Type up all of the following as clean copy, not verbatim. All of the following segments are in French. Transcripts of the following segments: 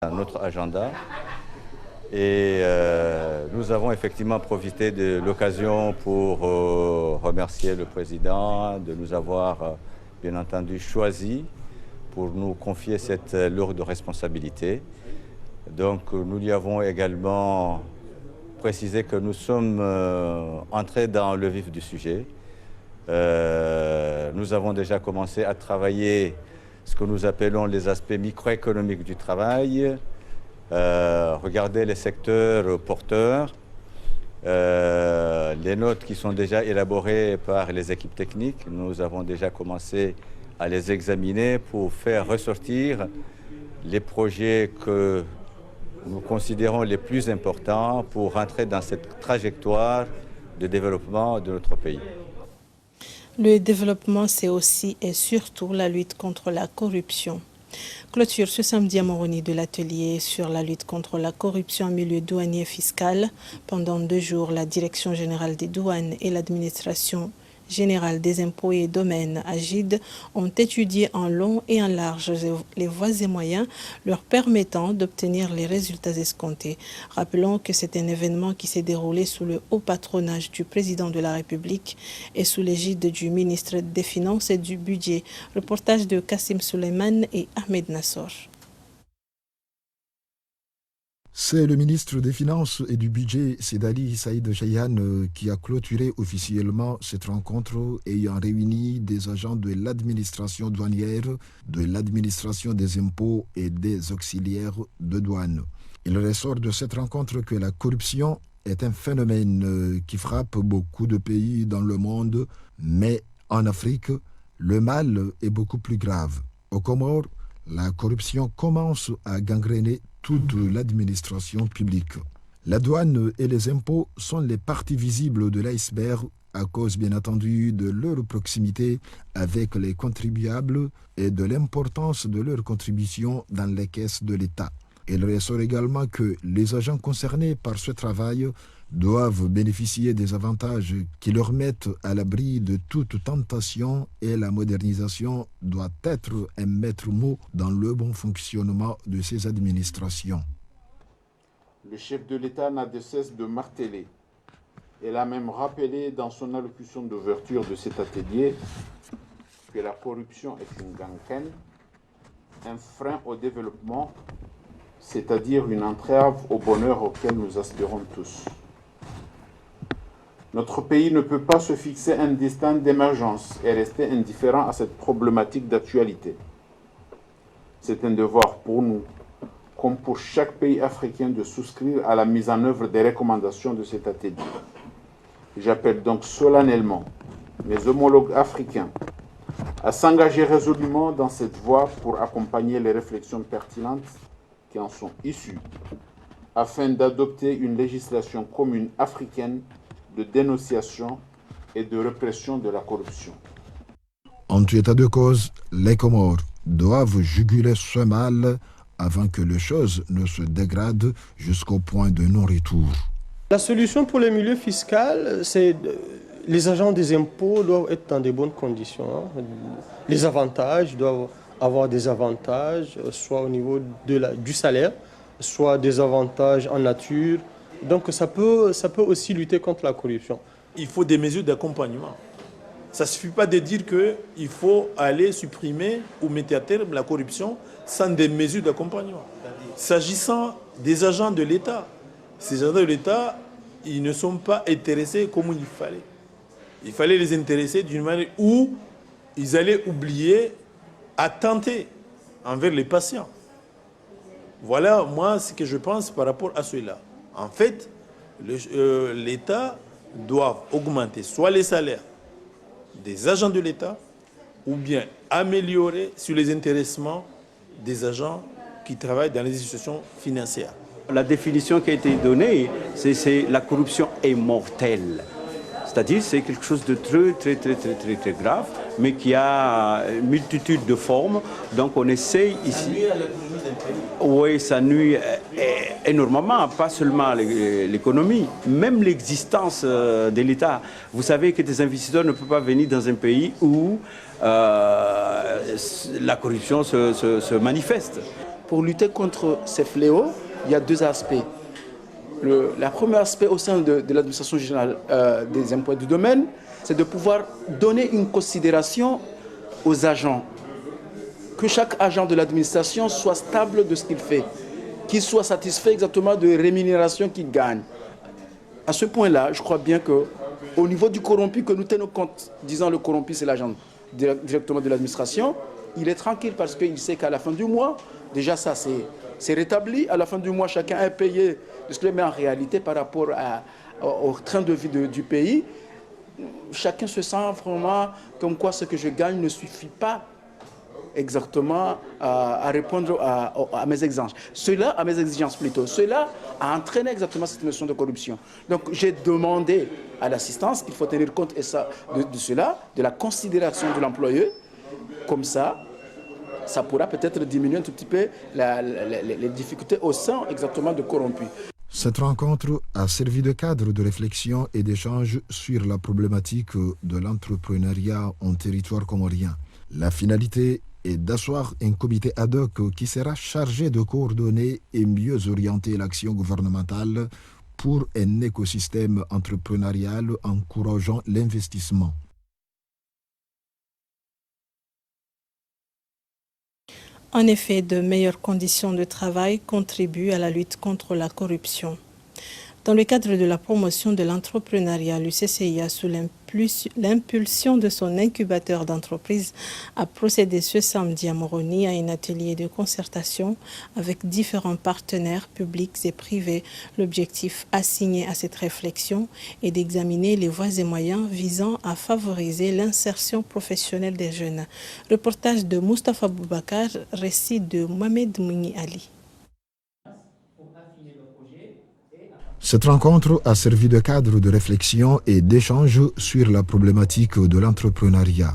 Notre agenda et nous avons effectivement profité de l'occasion pour remercier le président de nous avoir bien entendu choisi pour nous confier cette lourde responsabilité. Donc nous lui avons également précisé que nous sommes entrés dans le vif du sujet. Nous avons déjà commencé à travailler ce que nous appelons les aspects microéconomiques du travail, regarder les secteurs porteurs, les notes qui sont déjà élaborées par les équipes techniques. Nous avons déjà commencé à les examiner pour faire ressortir les projets que nous considérons les plus importants pour rentrer dans cette trajectoire de développement de notre pays. Le développement, c'est aussi et surtout la lutte contre la corruption. Clôture ce samedi à Moroni de l'atelier sur la lutte contre la corruption en milieu douanier fiscal. Pendant 2 jours, la Direction générale des douanes et l'administration générale des impôts et domaines, AGID, ont étudié en long et en large les voies et moyens leur permettant d'obtenir les résultats escomptés. Rappelons que c'est un événement qui s'est déroulé sous le haut patronage du président de la République et sous l'égide du ministre des Finances et du Budget. Reportage de Kassim Suleiman et Ahmed Nassor. C'est le ministre des Finances et du Budget, Sedali Saïd Jayan, qui a clôturé officiellement cette rencontre ayant réuni des agents de l'administration douanière, de l'administration des impôts et des auxiliaires de douane. Il ressort de cette rencontre que la corruption est un phénomène qui frappe beaucoup de pays dans le monde, mais en Afrique, le mal est beaucoup plus grave. Aux Comores, la corruption commence à gangréner toute l'administration publique. La douane et les impôts sont les parties visibles de l'iceberg à cause bien entendu de leur proximité avec les contribuables et de l'importance de leur contribution dans les caisses de l'État. Il ressort également que les agents concernés par ce travail doivent bénéficier des avantages qui leur mettent à l'abri de toute tentation et la modernisation doit être un maître mot dans le bon fonctionnement de ces administrations. Le chef de l'État n'a de cesse de marteler. Elle a même rappelé dans son allocution d'ouverture de cet atelier que la corruption est une gangrène, un frein au développement, c'est-à-dire une entrave au bonheur auquel nous aspirons tous. Notre pays ne peut pas se fixer un destin d'émergence et rester indifférent à cette problématique d'actualité. C'est un devoir pour nous, comme pour chaque pays africain, de souscrire à la mise en œuvre des recommandations de cet atelier. J'appelle donc solennellement mes homologues africains à s'engager résolument dans cette voie pour accompagner les réflexions pertinentes qui en sont issues, afin d'adopter une législation commune africaine de dénonciation et de répression de la corruption. En tout état de cause, les Comores doivent juguler ce mal avant que les choses ne se dégradent jusqu'au point de non-retour. La solution pour le milieu fiscal, c'est les agents des impôts doivent être dans de bonnes conditions. Les avantages doivent avoir des avantages, soit au niveau du salaire, soit des avantages en nature. Donc ça peut aussi lutter contre la corruption. Il faut des mesures d'accompagnement. Ça ne suffit pas de dire qu'il faut aller supprimer ou mettre à terme la corruption sans des mesures d'accompagnement. S'agissant des agents de l'État, ces agents de l'État, ils ne sont pas intéressés comme il fallait. Il fallait les intéresser d'une manière où ils allaient oublier à tenter envers les patients. Voilà, moi, ce que je pense par rapport à cela. En fait, l'État doit augmenter soit les salaires des agents de l'État ou bien améliorer sur les intéressements des agents qui travaillent dans les institutions financières. La définition qui a été donnée, c'est la corruption est mortelle. C'est-à-dire c'est quelque chose de très grave, mais qui a une multitude de formes. Donc on essaye ici... Oui, ça nuit énormément, pas seulement l'économie, même l'existence de l'État. Vous savez que des investisseurs ne peuvent pas venir dans un pays où la corruption se manifeste. Pour lutter contre ces fléaux, il y a deux aspects. Le premier aspect au sein de l'administration générale des impôts du domaine, c'est de pouvoir donner une considération aux agents. Que chaque agent de l'administration soit stable de ce qu'il fait, qu'il soit satisfait exactement de rémunération qu'il gagne. À ce point-là, je crois bien qu'au niveau du corrompu, que nous tenons compte, disant le corrompu, c'est l'agent directement de l'administration, il est tranquille parce qu'il sait qu'à la fin du mois, déjà ça c'est rétabli. À la fin du mois, chacun est payé de ce qu'il met en réalité par rapport au train de vie du pays. Chacun se sent vraiment comme quoi ce que je gagne ne suffit pas exactement à répondre à mes exigences. Cela a entraîné exactement cette notion de corruption. Donc j'ai demandé à l'assistance qu'il faut tenir compte de cela, de la considération de l'employeur. Comme ça pourra peut-être diminuer un tout petit peu les difficultés au sein exactement de corrompus. Cette rencontre a servi de cadre de réflexion et d'échange sur la problématique de l'entrepreneuriat en territoire comorien. La finalité est d'asseoir un comité ad hoc qui sera chargé de coordonner et mieux orienter l'action gouvernementale pour un écosystème entrepreneurial encourageant l'investissement. En effet, de meilleures conditions de travail contribuent à la lutte contre la corruption. Dans le cadre de la promotion de l'entrepreneuriat, l'UCCIA, sous l'impulsion de son incubateur d'entreprise, a procédé ce samedi à Moroni à un atelier de concertation avec différents partenaires publics et privés. L'objectif assigné à cette réflexion est d'examiner les voies et moyens visant à favoriser l'insertion professionnelle des jeunes. Reportage de Moustapha Boubacar, récit de Mohamed Mouni Ali. Cette rencontre a servi de cadre de réflexion et d'échange sur la problématique de l'entrepreneuriat.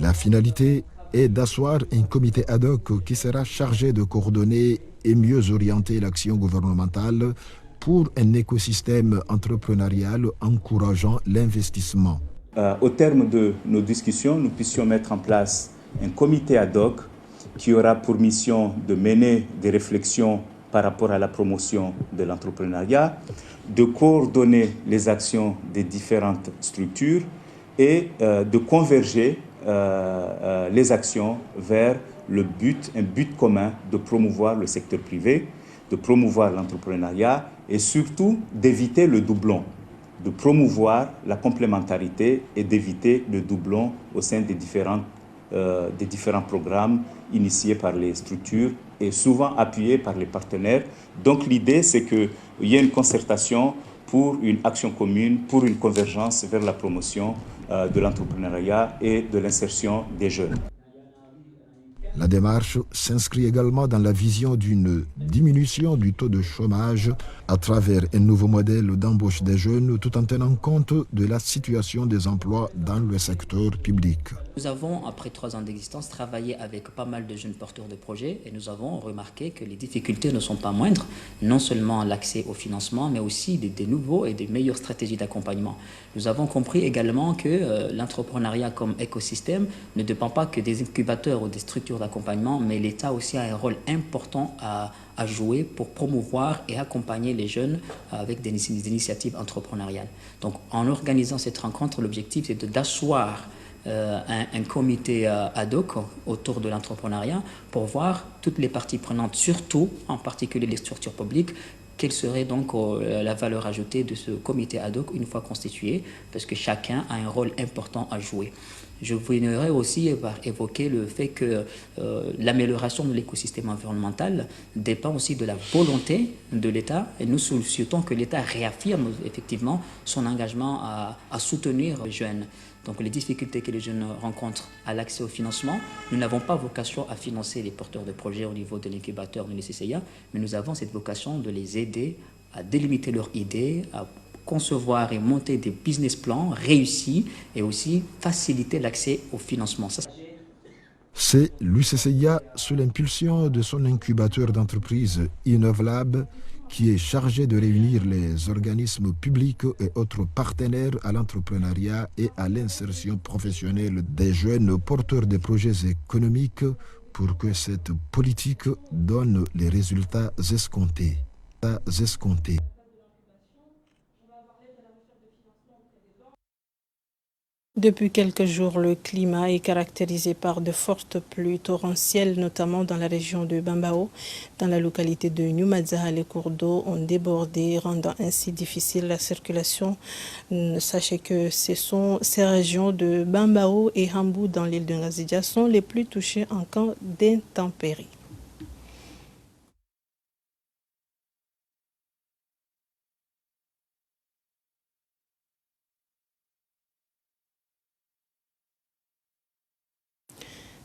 La finalité est d'asseoir un comité ad hoc qui sera chargé de coordonner et mieux orienter l'action gouvernementale pour un écosystème entrepreneurial encourageant l'investissement. Au terme de nos discussions, nous puissions mettre en place un comité ad hoc qui aura pour mission de mener des réflexions par rapport à la promotion de l'entrepreneuriat, de coordonner les actions des différentes structures et de converger les actions vers un but commun de promouvoir le secteur privé, de promouvoir l'entrepreneuriat et surtout d'éviter le doublon, de promouvoir la complémentarité et d'éviter le doublon au sein des différents programmes initiés par les structures et souvent appuyés par les partenaires. Donc l'idée, c'est qu'il y ait une concertation pour une action commune, pour une convergence vers la promotion de l'entrepreneuriat et de l'insertion des jeunes. La démarche s'inscrit également dans la vision d'une diminution du taux de chômage à travers un nouveau modèle d'embauche des jeunes tout en tenant compte de la situation des emplois dans le secteur public. Nous avons, après 3 ans d'existence, travaillé avec pas mal de jeunes porteurs de projets et nous avons remarqué que les difficultés ne sont pas moindres, non seulement l'accès au financement, mais aussi des nouveaux et des meilleures stratégies d'accompagnement. Nous avons compris également que l'entrepreneuriat comme écosystème ne dépend pas que des incubateurs ou des structures d'accompagnement, mais l'État aussi a un rôle important à jouer pour promouvoir et accompagner les jeunes avec des initiatives entrepreneuriales. Donc en organisant cette rencontre, l'objectif c'est d'asseoir un comité ad hoc autour de l'entrepreneuriat pour voir toutes les parties prenantes, surtout en particulier les structures publiques, quelle serait donc la valeur ajoutée de ce comité ad hoc une fois constitué, parce que chacun a un rôle important à jouer. Je voudrais aussi évoquer le fait que l'amélioration de l'écosystème environnemental dépend aussi de la volonté de l'État et nous souhaitons que l'État réaffirme effectivement son engagement à soutenir les jeunes. Donc les difficultés que les jeunes rencontrent à l'accès au financement, nous n'avons pas vocation à financer les porteurs de projets au niveau de l'incubateur de l'UCCIA, mais nous avons cette vocation de les aider à délimiter leurs idées, à concevoir et monter des business plans réussis et aussi faciliter l'accès au financement. C'est l'UCCIA, sous l'impulsion de son incubateur d'entreprise InnovLab, qui est chargé de réunir les organismes publics et autres partenaires à l'entrepreneuriat et à l'insertion professionnelle des jeunes porteurs de projets économiques pour que cette politique donne les résultats escomptés. Depuis quelques jours, le climat est caractérisé par de fortes pluies torrentielles, notamment dans la région de Bambao. Dans la localité de Nyumadza, les cours d'eau ont débordé, rendant ainsi difficile la circulation. Sachez que ces régions de Bambao et Hambou dans l'île de Ngazidja sont les plus touchées en cas d'intempéries.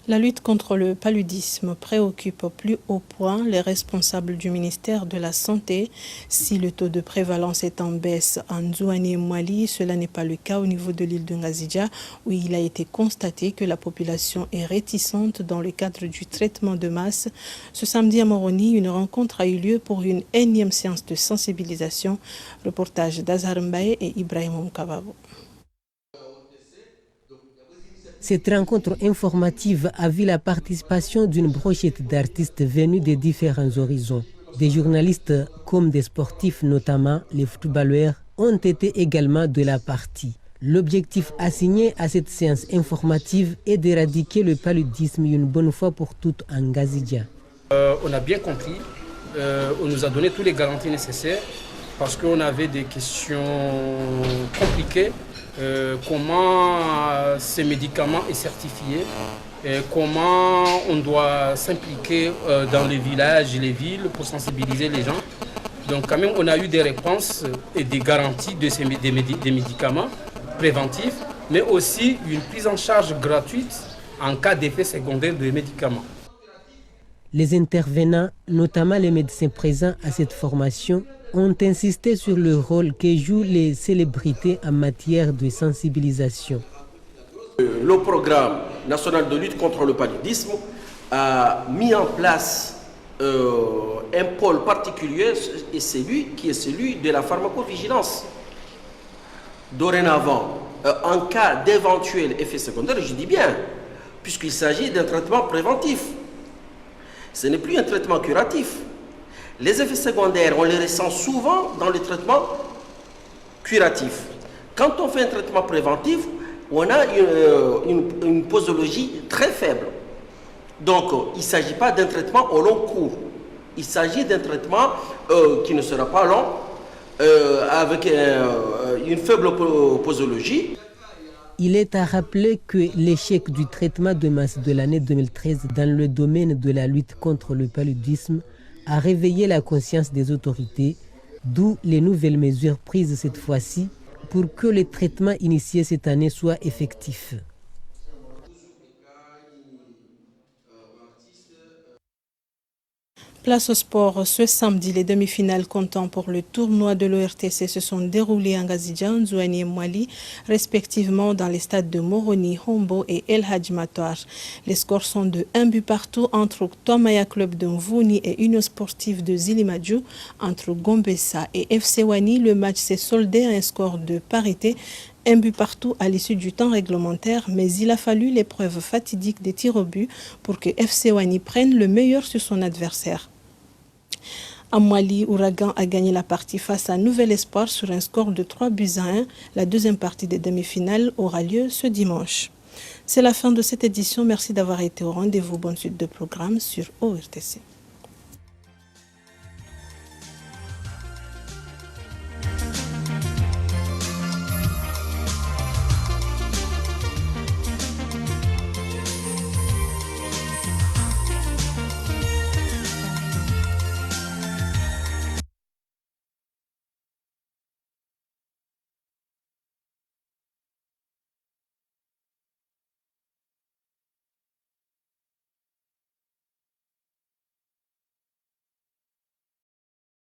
La lutte contre le paludisme préoccupe au plus haut point les responsables du ministère de la Santé. Si le taux de prévalence est en baisse en Nzouani et Mwali, cela n'est pas le cas au niveau de l'île de Ngazidja, où il a été constaté que la population est réticente dans le cadre du traitement de masse. Ce samedi à Moroni, une rencontre a eu lieu pour une énième séance de sensibilisation. Reportage d'Azhar Mbaye et Ibrahim Mkababo. Cette rencontre informative a vu la participation d'une brochette d'artistes venus de différents horizons. Des journalistes comme des sportifs, notamment les footballeurs, ont été également de la partie. L'objectif assigné à cette séance informative est d'éradiquer le paludisme une bonne fois pour toutes en Ngazidja. On a bien compris, on nous a donné toutes les garanties nécessaires parce qu'on avait des questions compliquées. Comment ce médicament est certifié, comment on doit s'impliquer dans les villages et les villes pour sensibiliser les gens. Donc quand même on a eu des réponses et des garanties des médicaments préventifs, mais aussi une prise en charge gratuite en cas d'effet secondaire des médicaments. Les intervenants, notamment les médecins présents à cette formation, ont insisté sur le rôle que jouent les célébrités en matière de sensibilisation. Le programme national de lutte contre le paludisme a mis en place un pôle particulier et qui est celui de la pharmacovigilance. Dorénavant, en cas d'éventuel effet secondaire, je dis bien, puisqu'il s'agit d'un traitement préventif, ce n'est plus un traitement curatif. Les effets secondaires, on les ressent souvent dans le traitement curatif. Quand on fait un traitement préventif, on a une posologie très faible. Donc, il ne s'agit pas d'un traitement au long cours. Il s'agit d'un traitement qui ne sera pas long, avec une faible posologie. Il est à rappeler que l'échec du traitement de masse de l'année 2013 dans le domaine de la lutte contre le paludisme a réveillé la conscience des autorités, d'où les nouvelles mesures prises cette fois-ci pour que les traitements initiés cette année soient effectifs. Place au sport. Ce samedi, les demi-finales comptant pour le tournoi de l'ORTC se sont déroulées en Ngazidja, Nzouani et Mwali, respectivement dans les stades de Moroni, Hombo et El Hadj Matoar. Les scores sont de 1 but partout entre Tomaya Club de Mvouni et Union Sportive de Zilimadjou. Entre Gombessa et FC Wani, le match s'est soldé à un score de parité. 1 but partout à l'issue du temps réglementaire, mais il a fallu l'épreuve fatidique des tirs au but pour que FC Wani prenne le meilleur sur son adversaire. À Mwali, Ouragan a gagné la partie face à Nouvel Espoir sur un score de 3 buts à 1. La deuxième partie des demi-finales aura lieu ce dimanche. C'est la fin de cette édition. Merci d'avoir été au rendez-vous. Bonne suite de programme sur ORTC.